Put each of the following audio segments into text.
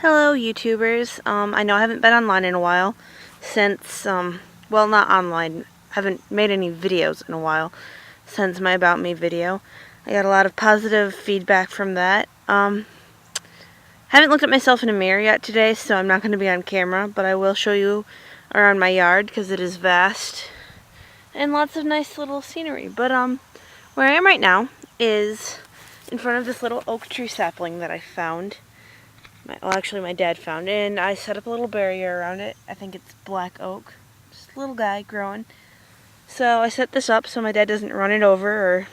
Hello YouTubers. I know I haven't been online in a while since, well, not online, haven't made any videos in a while since my About Me video. I got a lot of positive feedback from that. Haven't looked at myself in a mirror yet today, so I'm not going to be on camera, but I will show you around my yard because it is vast and lots of nice little scenery. But where I am right now is in front of this little oak tree sapling that I found. My dad found it, and I set up a little barrier around it. I think it's black oak. Just a little guy growing. So I set this up so my dad doesn't run it over or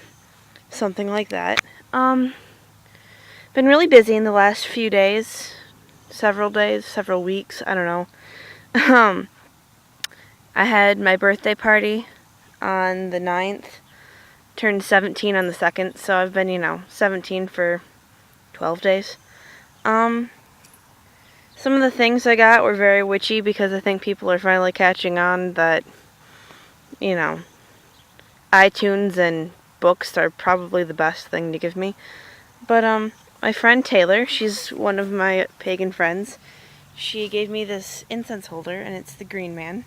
something like that. Been really busy in the last few days. Several weeks, I don't know. I had my birthday party on the 9th. Turned 17 on the 2nd, so I've been, 17 for 12 days. Some of the things I got were very witchy because I think people are finally catching on that, iTunes and books are probably the best thing to give me. But, my friend Taylor, she's one of my pagan friends, she gave me this incense holder, and it's the Green Man.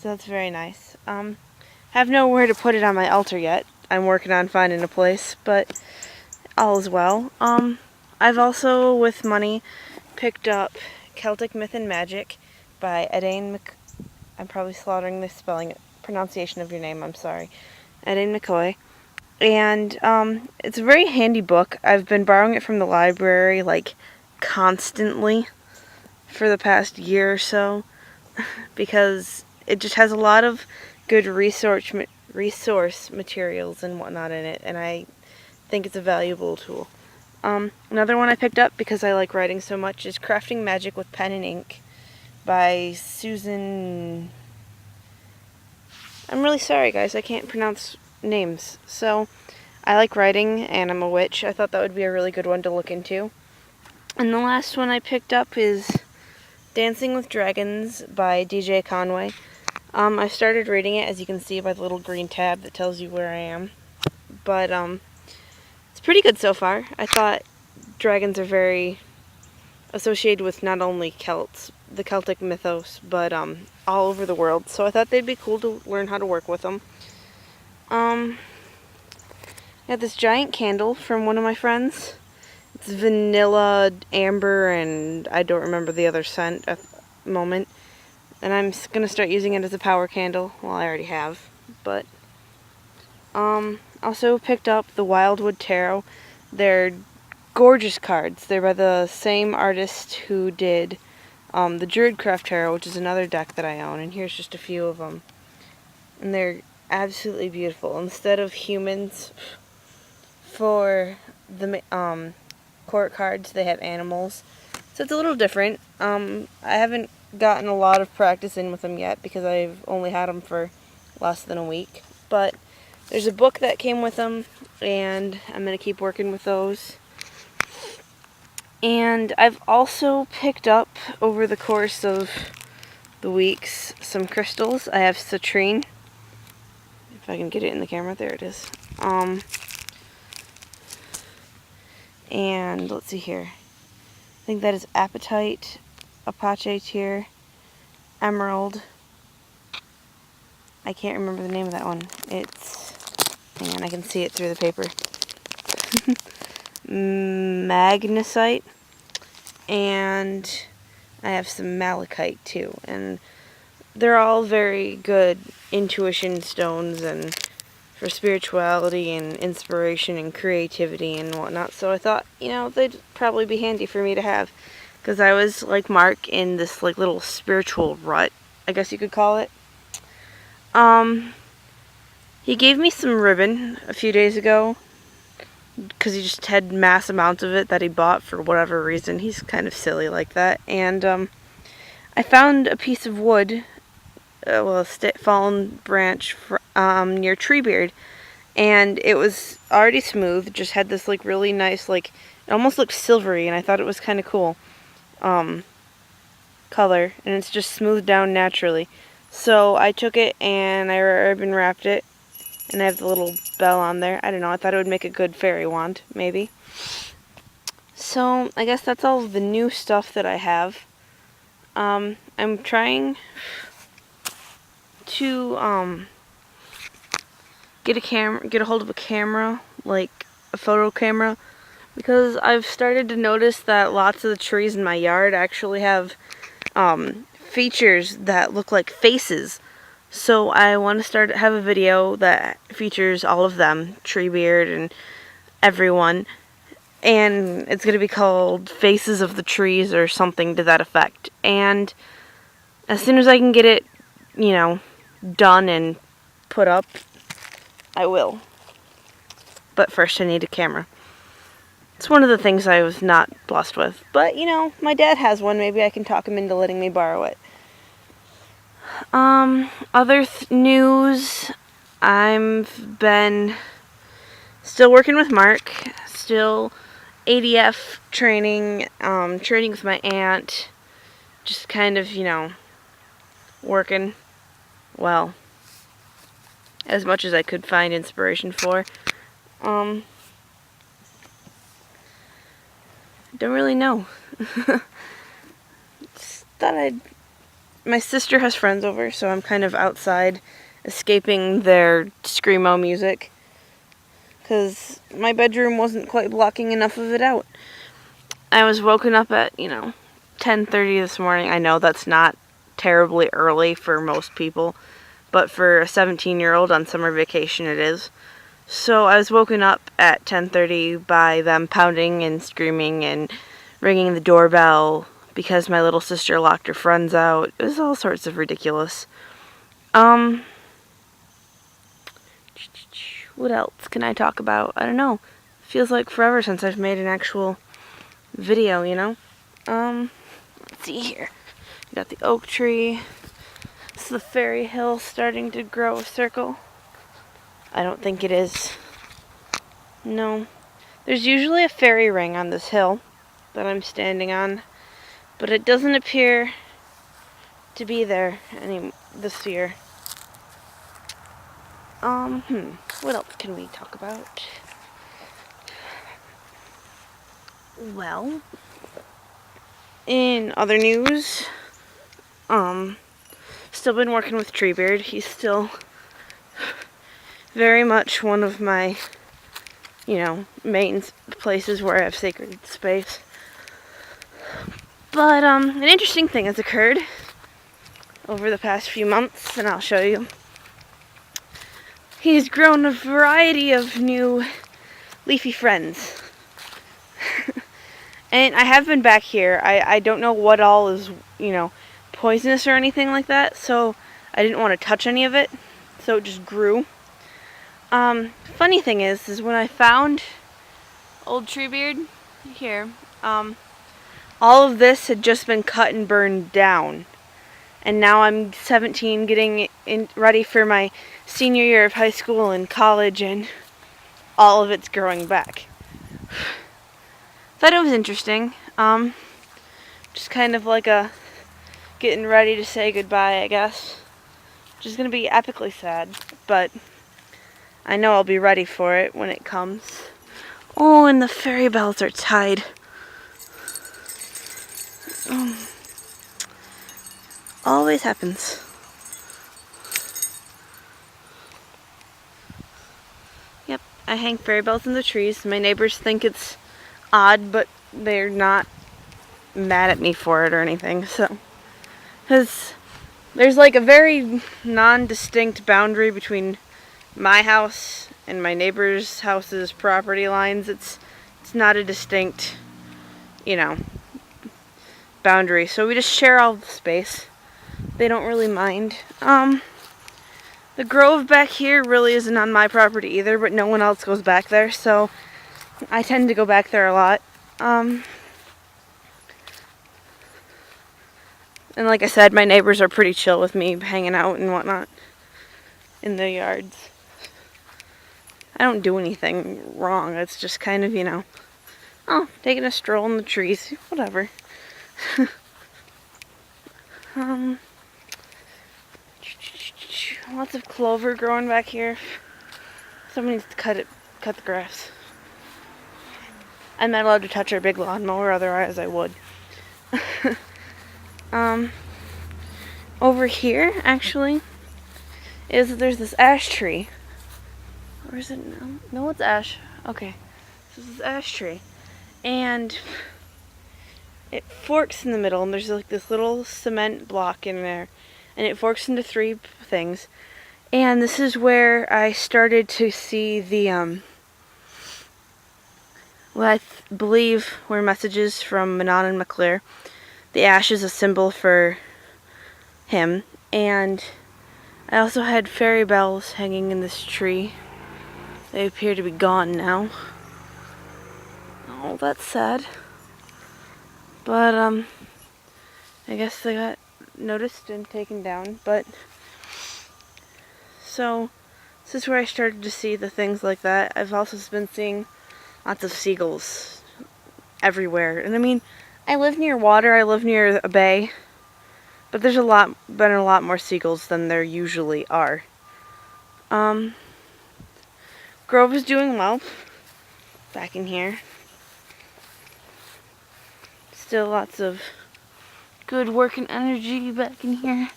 So that's very nice. Have nowhere to put it on my altar yet. I'm working on finding a place, but all is well. I've also, with money, picked up Celtic Myth and Magic by Edain I'm probably slaughtering the pronunciation of your name, I'm sorry. Edain McCoy. And it's a very handy book. I've been borrowing it from the library, constantly for the past year or so, because it just has a lot of good resource materials and whatnot in it, and I think it's a valuable tool. Another one I picked up because I like writing so much is Crafting Magic with Pen and Ink by Susan. I'm really sorry, guys. I can't pronounce names. So, I like writing, and I'm a witch. I thought that would be a really good one to look into. And the last one I picked up is Dancing with Dragons by DJ Conway. I started reading it, as you can see by the little green tab that tells you where I am. But, it's pretty good so far. I thought dragons are very associated with not only the Celtic mythos, but all over the world. So I thought they'd be cool to learn how to work with them. I got this giant candle from one of my friends. It's vanilla, amber, and I don't remember the other scent at the moment. And I'm going to start using it as a power candle. Well, I already have. But also picked up the Wildwood Tarot. They're gorgeous cards. They're by the same artist who did the Druidcraft Tarot, which is another deck that I own. And here's just a few of them. And they're absolutely beautiful. Instead of humans, for the court cards, they have animals. So it's a little different. I haven't gotten a lot of practice in with them yet because I've only had them for less than a week. But there's a book that came with them, and I'm going to keep working with those. And I've also picked up, over the course of the weeks, some crystals. I have citrine. If I can get it in the camera, there it is. And let's see here. I think that is apatite, Apache tear, emerald. I can't remember the name of that one. Hang on, I can see it through the paper. Magnesite, and I have some malachite too, and they're all very good intuition stones and for spirituality and inspiration and creativity and whatnot. So I thought, they'd probably be handy for me to have, because I was like Mark in this little spiritual rut, I guess you could call it. He gave me some ribbon a few days ago because he just had mass amounts of it that he bought for whatever reason. He's kind of silly like that. And I found a piece of wood, a fallen branch near Treebeard, and it was already smooth. Just had this really nice, it almost looked silvery, and I thought it was kind of cool color, and it's just smoothed down naturally. So I took it and I ribbon wrapped it, and I have the little bell on there. I don't know, I thought it would make a good fairy wand, maybe. So I guess that's all of the new stuff that I have. I'm trying to get a hold of a camera, like a photo camera, because I've started to notice that lots of the trees in my yard actually have features that look like faces. So I want to have a video that features all of them, Treebeard and everyone, and it's going to be called Faces of the Trees or something to that effect. And as soon as I can get it, done and put up, I will. But first I need a camera. It's one of the things I was not blessed with. But, my dad has one. Maybe I can talk him into letting me borrow it. Other news, I've been still working with Mark, still ADF training, training with my aunt, just kind of, working, well, as much as I could find inspiration for. Don't really know. Just thought my sister has friends over, so I'm kind of outside escaping their screamo music, because my bedroom wasn't quite blocking enough of it out. I was woken up at, 10:30 this morning. I know that's not terribly early for most people, but for a 17-year-old on summer vacation it is. So I was woken up at 10:30 by them pounding and screaming and ringing the doorbell because my little sister locked her friends out. It was all sorts of ridiculous. What else can I talk about? I don't know. Feels like forever since I've made an actual video, Let's see here. We got the oak tree. This is the fairy hill starting to grow a circle. I don't think it is. No. There's usually a fairy ring on this hill that I'm standing on, but it doesn't appear to be there this year. What else can we talk about? Well, in other news, still been working with Treebeard. He's still very much one of my, main places where I have sacred space. But, an interesting thing has occurred over the past few months, and I'll show you. He's grown a variety of new leafy friends. And I have been back here. I don't know what all is, poisonous or anything like that, so I didn't want to touch any of it, so it just grew. Funny thing is when I found old Treebeard here, all of this had just been cut and burned down. And now I'm 17, getting ready for my senior year of high school and college, and all of it's growing back. Thought it was interesting. Just kind of like a getting ready to say goodbye, I guess. Which is going to be epically sad, but I know I'll be ready for it when it comes. Oh, and the fairy bells are tied. Always happens. Yep, I hang fairy bells in the trees. My neighbors think it's odd, but they're not mad at me for it or anything, so. Because there's like a very non-distinct boundary between my house and my neighbor's house's property lines. It's not a distinct, boundary, so we just share all the space. They don't really mind. The grove back here really isn't on my property either, but no one else goes back there, so I tend to go back there a lot. And like I said, my neighbors are pretty chill with me hanging out and whatnot in the yards. I don't do anything wrong. It's just kind of, taking a stroll in the trees, whatever. Lots of clover growing back here. Someone needs to cut the grass. I'm not allowed to touch our big lawnmower, otherwise I would. Over here, actually, there's this ash tree. Or is it? No, it's ash. Okay. So this is ash tree. And it forks in the middle, and there's like this little cement block in there. And it forks into three things. And this is where I started to see the, what I believe were messages from Manon and McClure. The ash is a symbol for him. And I also had fairy bells hanging in this tree. They appear to be gone now. Oh, that's sad. But, I guess they got noticed and taken down. But, so, this is where I started to see the things like that. I've also been seeing lots of seagulls everywhere. And I mean, I live near water, I live near a bay. But there's been a lot more seagulls than there usually are. Grove is doing well. Back in here. Still lots of good work and energy back in here.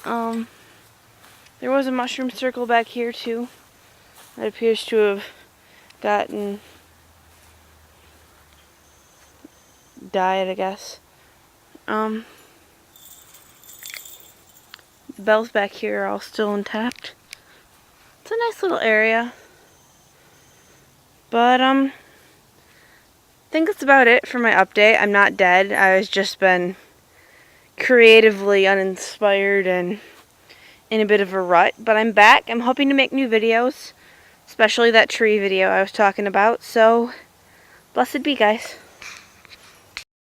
There was a mushroom circle back here too. That appears to have died, I guess. The bells back here are all still intact. It's a nice little area. But, I think that's about it for my update. I'm not dead. I've just been creatively uninspired and in a bit of a rut. But I'm back. I'm hoping to make new videos, especially that tree video I was talking about. So, blessed be, guys.